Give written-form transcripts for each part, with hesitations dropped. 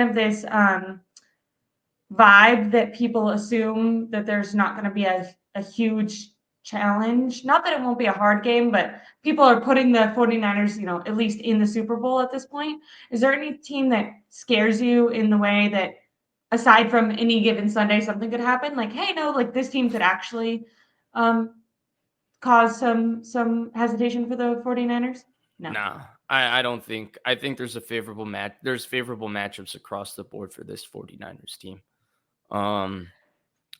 of this vibe that people assume that there's not going to be a huge challenge. Not that it won't be a hard game, but people are putting the 49ers, at least in the Super Bowl at this point. Is there any team that scares you in the way that, aside from any given Sunday, something could happen? Like, hey, no, like this team could actually cause some hesitation for the 49ers? No. Nah, I don't think. I think there's a favorable match. There's favorable matchups across the board for this 49ers team.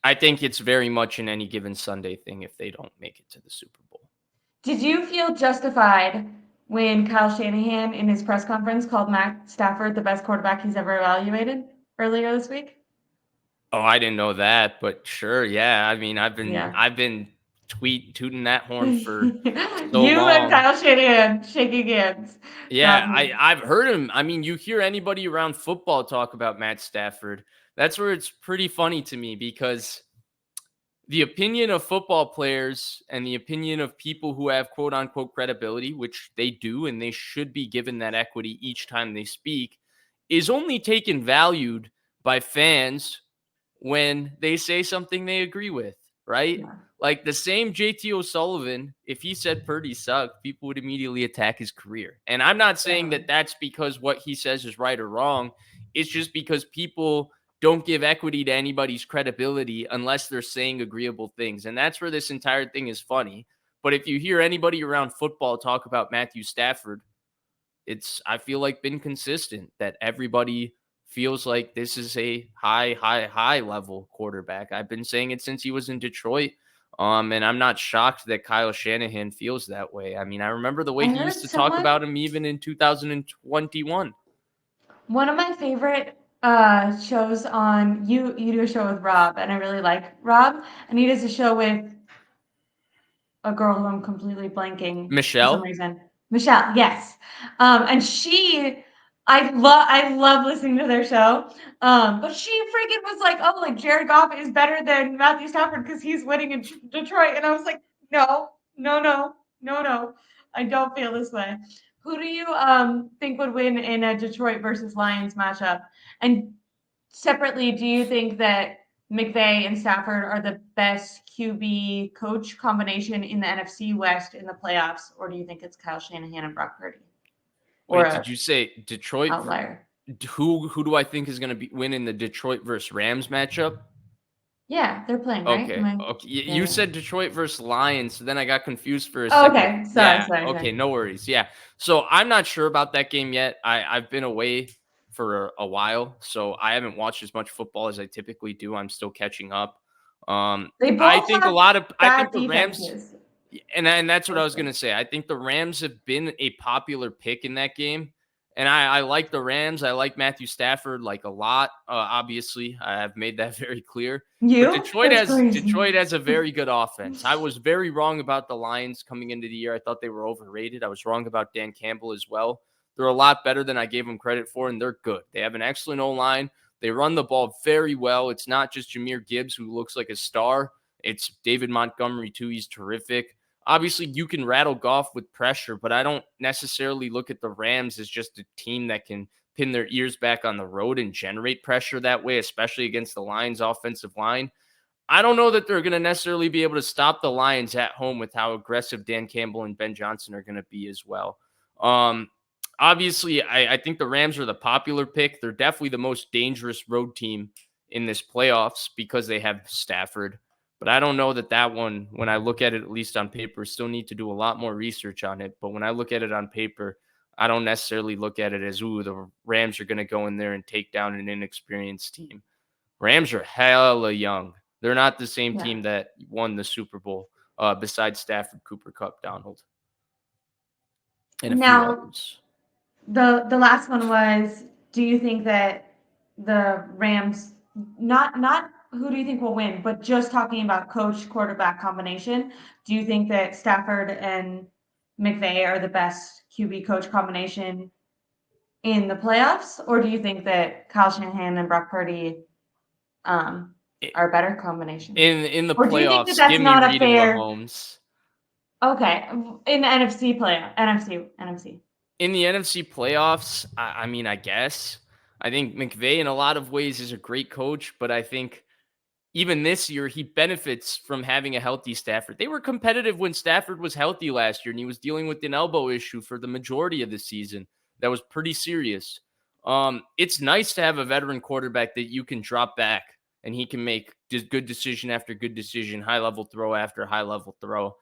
I think it's very much an any given Sunday thing if they don't make it to the Super Bowl. Did you feel justified when Kyle Shanahan in his press conference called Matt Stafford the best quarterback he's ever evaluated earlier this week? Oh, I didn't know that, but sure, yeah. I mean, I've Yeah. been tooting that horn for so You and long. Kyle Shanahan shaking hands. Yeah, Got me. I've heard him. I mean, you hear anybody around football talk about Matt Stafford. That's where it's pretty funny to me because the opinion of football players and the opinion of people who have quote unquote credibility, which they do, and they should be given that equity each time they speak, is only taken valued by fans when they say something they agree with, right? Yeah. Like the same JT O'Sullivan, if he said Purdy sucked, people would immediately attack his career. And I'm not saying that that's because what he says is right or wrong. It's just because people don't give equity to anybody's credibility unless they're saying agreeable things. And that's where this entire thing is funny. But if you hear anybody around football talk about Matthew Stafford, it's, I feel like, been consistent that everybody feels like this is a high level quarterback. I've been saying it since he was in Detroit. And I'm not shocked that Kyle Shanahan feels that way. I mean, I remember the way I he heard used to talk someone, about him even in 2021. one of my favorite shows on you do a show with Rob, and I really like Rob, and he does a show with a girl who I'm completely blanking for some Michelle? reason. Michelle, yes. And I love listening to their show. But she freaking was like, oh, like Jared Goff is better than Matthew Stafford because he's winning in Detroit. And I was like, no, no, no, no, no. I don't feel this way. Who do you think would win in a Detroit versus Lions matchup? And separately, do you think that McVay and Stafford are the best QB coach combination in the NFC West in the playoffs, or do you think it's Kyle Shanahan and Brock Purdy, or Wait, did a you say Detroit? outlier? Who do I think is going to be win in the Detroit versus Rams matchup? Yeah, they're playing, right? Okay. Okay. Yeah, You yeah. said Detroit versus Lions, so then I got confused for a Oh, second. okay. Sorry, Yeah. sorry, Okay. sorry. No worries. Yeah. So I'm not sure about that game yet. I've been away for a while, so I haven't watched as much football as I typically do. I'm still catching up. They I both think a have lot of I bad think the Rams, defenses. and that's what I was Mostly. gonna say. I think the Rams have been a popular pick in that game. And I like the Rams. I like Matthew Stafford like a lot. Obviously, I have made that very clear. But You? That's crazy. Detroit has a very good offense. I was very wrong about the Lions coming into the year. I thought they were overrated. I was wrong about Dan Campbell as well. They're a lot better than I gave them credit for, and they're good. They have an excellent O-line. They run the ball very well. It's not just Jahmyr Gibbs, who looks like a star. It's David Montgomery, too. He's terrific. Obviously, you can rattle Goff with pressure, but I don't necessarily look at the Rams as just a team that can pin their ears back on the road and generate pressure that way, especially against the Lions' offensive line. I don't know that they're going to necessarily be able to stop the Lions at home with how aggressive Dan Campbell and Ben Johnson are going to be as well. Um, Obviously, I think the Rams are the popular pick. They're definitely the most dangerous road team in this playoffs because they have Stafford. But I don't know that one, when I look at it, at least on paper, still need to do a lot more research on it. But when I look at it on paper, I don't necessarily look at it as, ooh, the Rams are going to go in there and take down an inexperienced team. Rams are hella young. They're not the same Yeah. team that won the Super Bowl besides Stafford, Cooper Kupp, Donald, and a few Now, others. the last one was, do you think that the Rams, not who do you think will win, but just talking about coach quarterback combination, do you think that Stafford and McVay are the best QB coach combination in the playoffs, or do you think that Kyle Shanahan and Brock Purdy are a better combination? In the Or do you think that playoffs, that's give me not a Reed and fair? Mahomes. Okay, in the NFC playoff, NFC. In the NFC playoffs, I mean, I guess. I think McVay, in a lot of ways, is a great coach, but I think even this year, he benefits from having a healthy Stafford. They were competitive when Stafford was healthy last year, and he was dealing with an elbow issue for the majority of the season. That was pretty serious. It's nice to have a veteran quarterback that you can drop back and he can make just good decision after good decision, high level throw after high level throw.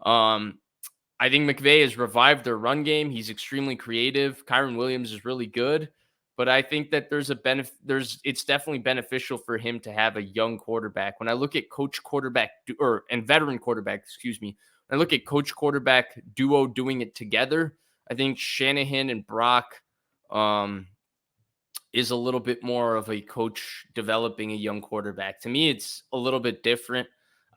Um, I think McVay has revived their run game. He's extremely creative. Kyron Williams is really good, but I think that there's a benefit. It's definitely beneficial for him to have a young quarterback. When I look at coach quarterback and veteran quarterback, excuse me, when I look at coach quarterback duo doing it together, I think Shanahan and Brock um, is a little bit more of a coach developing a young quarterback. To me, it's a little bit different.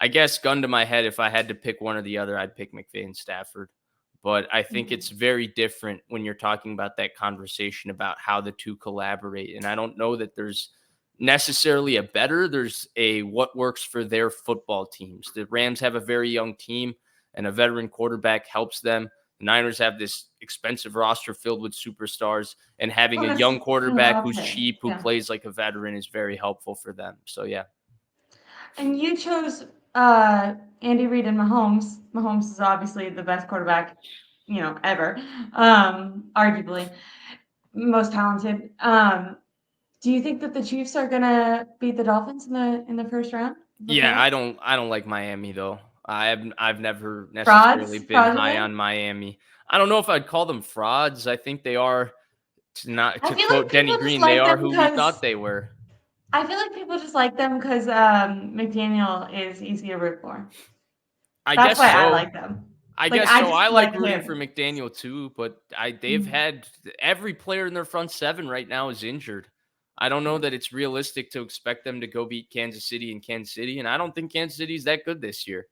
I guess, gun to my head, if I had to pick one or the other, I'd pick McVay and Stafford. But I think it's very different when you're talking about that conversation about how the two collaborate. And I don't know that there's necessarily a better, there's a what works for their football teams. The Rams have a very young team, and a veteran quarterback helps them. The Niners have this expensive roster filled with superstars, and having Oh, a that's young kind of quarterback who's opposite. cheap, who Yeah. plays like a veteran, is very helpful for them. So, yeah. And you chose Andy Reid and Mahomes. Mahomes is obviously the best quarterback, ever. Arguably most talented. Do you think that the Chiefs are gonna beat the Dolphins in the first round of the Yeah, playoffs? I don't like Miami though. I've never necessarily Frauds, been high fraudulent. on Miami. I don't know if I'd call them frauds. I think they are, I to feel like quote Denny people just Green, they like are them who we thought because they were. I feel like people just like them because McDaniel is easy to root for. I That's guess why I so. like them. I Like guess I so. just I like like rooting for him. McDaniel too, but they've Mm, had every player in their front seven right now is injured. I don't know yeah. that it's realistic to expect them to go beat Kansas City in Kansas City, and I don't think Kansas City's that good this year.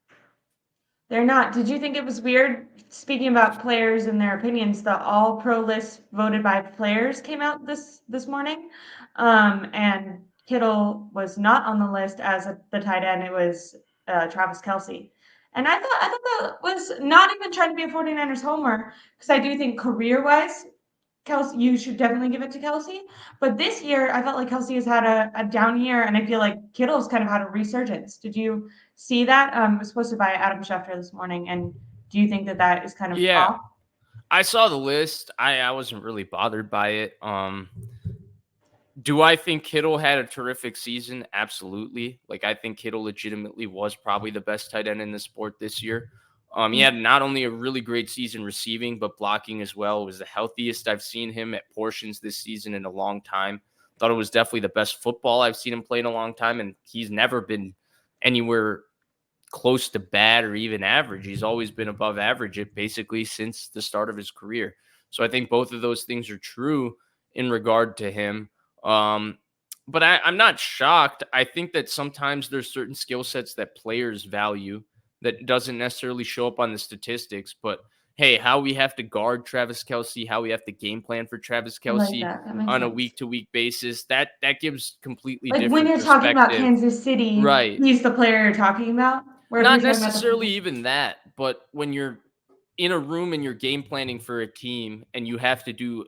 They're not. Did you think it was weird? Speaking about players and their opinions, the All Pro list voted by players came out this morning, and Kittle was not on the list as the tight end. It was Travis Kelce, and I thought that was not even trying to be a 49ers homer because I do think career wise, Kelce, you should definitely give it to Kelce. But this year, I felt like Kelce has had a down year, and I feel like Kittle's kind of had a resurgence. Did you see that? It was posted by Adam Schefter this morning, and do you think that that is kind of Yeah, off? I saw the list. I wasn't really bothered by it. Do I think Kittle had a terrific season? Absolutely. Like, I think Kittle legitimately was probably the best tight end in the sport this year. He Mm. had not only a really great season receiving, but blocking as well. It was the healthiest I've seen him at portions this season in a long time. Thought it was definitely the best football I've seen him play in a long time, and he's never been anywhere close to bad or even average. He's always been above average it basically since the start of his career. So I think both of those things are true in regard to him. Um, but I'm not shocked. I think that sometimes there's certain skill sets that players value that doesn't necessarily show up on the statistics. But hey, how we have to guard Travis Kelce, how we have to game plan for Travis I like Kelce that. That makes on a sense. week to week basis, that gives completely Like when different you're talking about perspective. Kansas City, Right. he's the player you're talking about. Where if you're Not talking about the necessarily people even that, but when you're in a room and you're game planning for a team and you have to do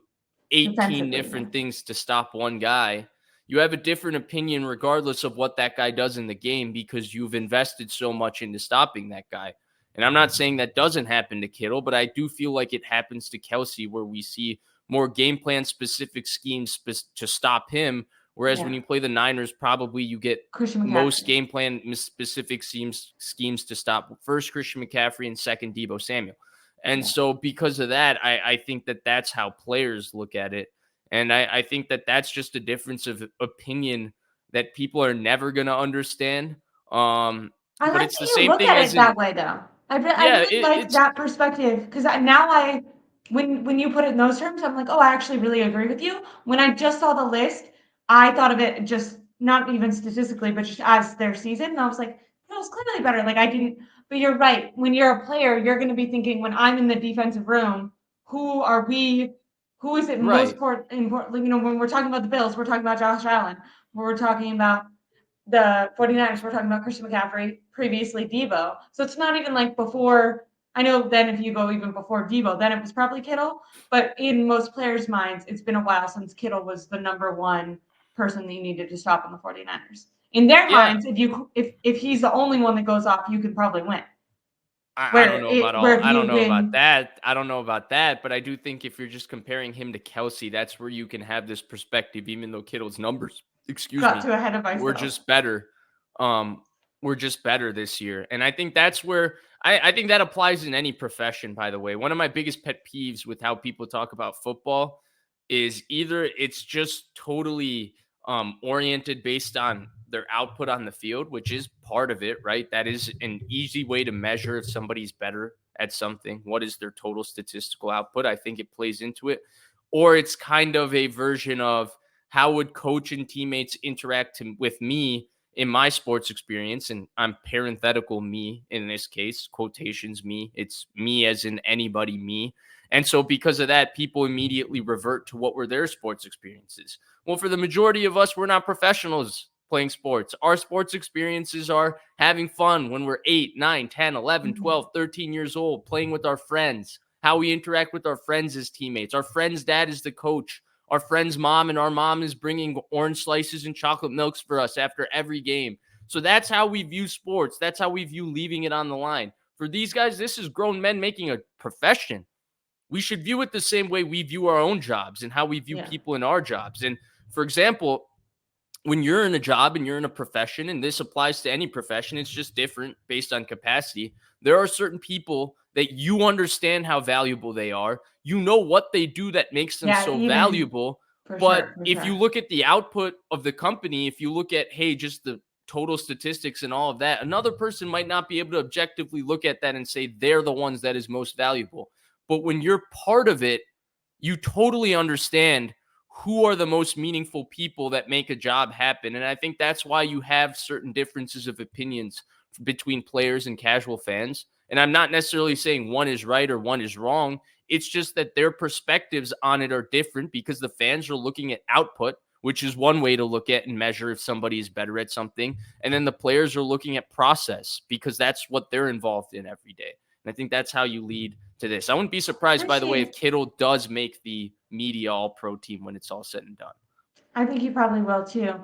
18 defensively, yeah. different things to stop one guy, you have a different opinion regardless of what that guy does in the game because you've invested so much into stopping that guy. And I'm not saying that doesn't happen to Kittle, but I do feel like it happens to Kelce where we see more game plan specific schemes to stop him. Whereas when Yeah. you play the Niners, probably you get Christian most McCaffrey. game plan specific schemes to stop first Christian McCaffrey and second Debo Samuel. And Yeah. so because of that, I think that that's how players look at it. And I think that that's just a difference of opinion that people are never going to understand. I But like it's that the you same look thing at as it that in, way, though. I yeah, really like it's that perspective because when you put it in those terms, I'm like, oh, I actually really agree with you. When I just saw the list, I thought of it just not even statistically, but just as their season, and I was like, it was clearly better. Like I didn't, but you're right. When you're a player, you're going to be thinking, when I'm in the defensive room, who are we? Who is it most right. important? When we're talking about the Bills, we're talking about Josh Allen. When we're talking about the 49ers, we're talking about Christian McCaffrey, previously Debo. So it's not even like before, I know then if you go even before Debo, then it was probably Kittle. But in most players' minds, it's been a while since Kittle was the number one person that you needed to stop on the 49ers. In their Yeah, minds, if he's the only one that goes off, you could probably win. I don't know about Where all. if I you don't know about win, that. I don't know about that, but I do think if you're just comparing him to Kelsey, that's where you can have this perspective. Even though Kittle's numbers, excuse got me, too ahead of were myself. just better. Um, we're just better this year, and I think that's where I think that applies in any profession. By the way, one of my biggest pet peeves with how people talk about football is either it's just totally oriented based on their output on the field, which is part of it, right? That is an easy way to measure if somebody's better at something. What is their total statistical output? I think it plays into it. Or it's kind of a version of how would coach and teammates interact with me in my sports experience. And I'm parenthetical me in this case, quotations me. It's me as in anybody me. And so because of that, people immediately revert to what were their sports experiences. Well, for the majority of us, we're not professionals playing sports. Our sports experiences are having fun when we're 8, 9, 10, 11, Mhm. 12, 13 years old, playing with our friends, how we interact with our friends as teammates. Our friend's dad is the coach. Our friend's mom and our mom is bringing orange slices and chocolate milks for us after every game. So that's how we view sports. That's how we view leaving it on the line. For these guys, this is grown men making a profession. We should view it the same way we view our own jobs and how we view Yeah. people in our jobs. And for example, when you're in a job and you're in a profession, and this applies to any profession, it's just different based on capacity. There are certain people that you understand how valuable they are. You know what they do that makes them Yeah, so even valuable. for But sure, for if you sure. look at the output of the company, if you look at, hey, just the total statistics and all of that, another person might not be able to objectively look at that and say they're the ones that is most valuable. But when you're part of it, you totally understand who are the most meaningful people that make a job happen. And I think that's why you have certain differences of opinions between players and casual fans. And I'm not necessarily saying one is right or one is wrong. It's just that their perspectives on it are different because the fans are looking at output, which is one way to look at and measure if somebody is better at something. And then the players are looking at process because that's what they're involved in every day. And I think that's how you lead to this. I wouldn't be surprised, by the way, if Appreciate. Kittle does make the media all pro team when it's all said and done. I think you probably will too.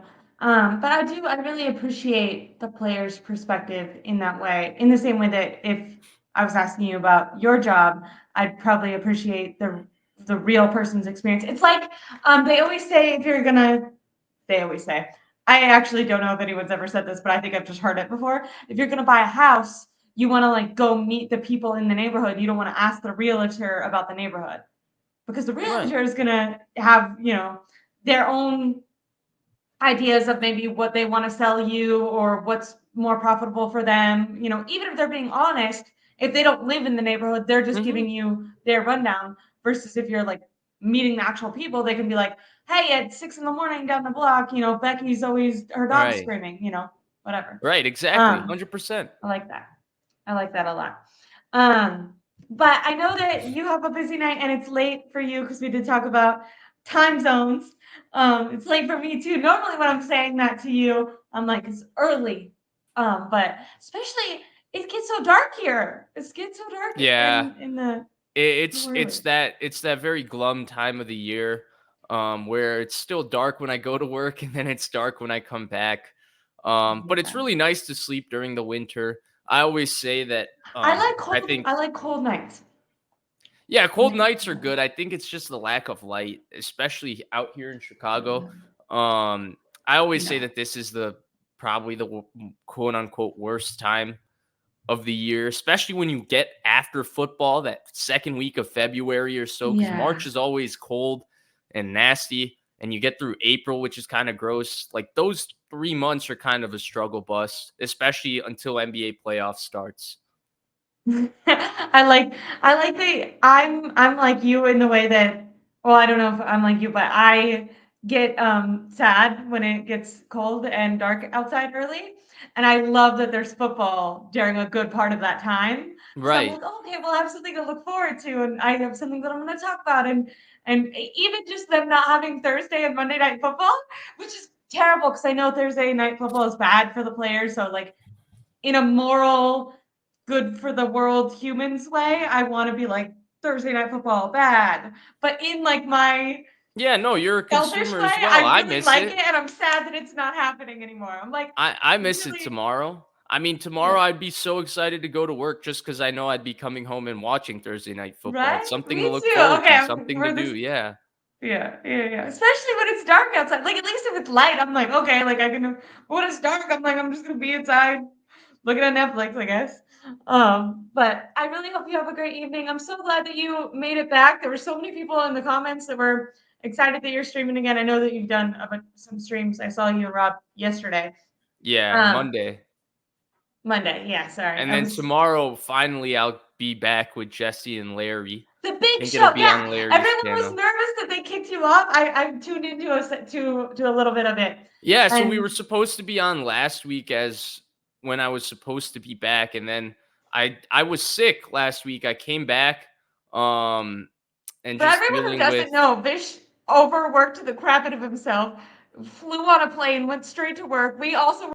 But I really appreciate the player's perspective in that way. In the same way that if I was asking you about your job, I'd probably appreciate the real person's experience. It's like they always say if you're gonna they always say. I actually don't know if anyone's ever said this, but I think I've just heard it before. If you're gonna buy a house, you want to like go meet the people in the neighborhood. You don't want to ask the realtor about the neighborhood because the Right. realtor is gonna have their own ideas of maybe what they want to sell you or what's more profitable for them. Even if they're being honest, if they don't live in the neighborhood, they're just Mm-hmm. giving you their rundown. Versus if you're like meeting the actual people, they can be like, "Hey, at 6 in the morning down the block, Becky's always her dog's Right. screaming, whatever." Right. Exactly. Um, 100%. I like that. I like that a lot. Um, but I know that you have a busy night and it's late for you because we did talk about time zones. It's late for me too. Normally, when I'm saying that to you, I'm like, it's early. But especially it gets so dark here. It gets so dark Yeah. in the so It's early. it's that it's that very glum time of the year where it's still dark when I go to work and then it's dark when I come back. I But hate it's that. really nice to sleep during the winter. I always say that I like I cold. think I like cold nights. yeah, I cold like nights are cold good. nights. I think it's just the lack of light, especially out here in Chicago. Yeah. I always say No. that this is the probably the quote unquote worst time of the year, especially when you get after football, that second week of February or so, because Yeah. March is always cold and nasty, and you get through April, which is kind of gross. Like those 3 months are kind of a struggle bus, especially until NBA playoffs starts. I like I'm like you in the way that, well, I don't know if I'm like you, but I get sad when it gets cold and dark outside early. And I love that there's football during a good part of that time. Because I'm like, Right. oh, okay, well, I have something to look forward to, and I have something that I'm going to talk about, and even just them not having Thursday and Monday night football, which is terrible because I know Thursday night football is bad for the players. So like in a moral good for the world humans way. I want to be like Thursday Night Football bad, but in like my Yeah, no, you're a selfish consumer way, as well. I I really miss like it. it, and I'm sad that it's not happening anymore. I'm like I miss it really, tomorrow. I mean, yeah, tomorrow I'd be so excited to go to work just because I know I'd be coming home and watching Thursday night football. It's right? something to Me look too. forward Okay, to, something to we're do. this. Yeah. Yeah, yeah, yeah. Especially when it's dark outside. Like at least if it's light, I'm like, okay, like I can. But when it's dark, I'm like, I'm just gonna be inside looking at Netflix, I guess. But I really hope you have a great evening. I'm so glad that you made it back. There were so many people in the comments that were excited that you're streaming again. I know that you've done some streams. I saw you and Rob yesterday. Yeah, Um, Monday. Monday. Yeah, sorry. And I then was tomorrow, finally, I'll be back with Jesse and Larry. the I big think it'll show. be Yeah, on Larry's everyone was channel. nervous that they kicked you off. I tuned into to a little bit of it, Yeah, so we and were supposed to be on last week as when I was supposed to be back, and then I was sick last week. I came back, and for just everyone who dealing with. doesn't know, Vish overworked the crap out of himself, flew on a plane, went straight to work. We also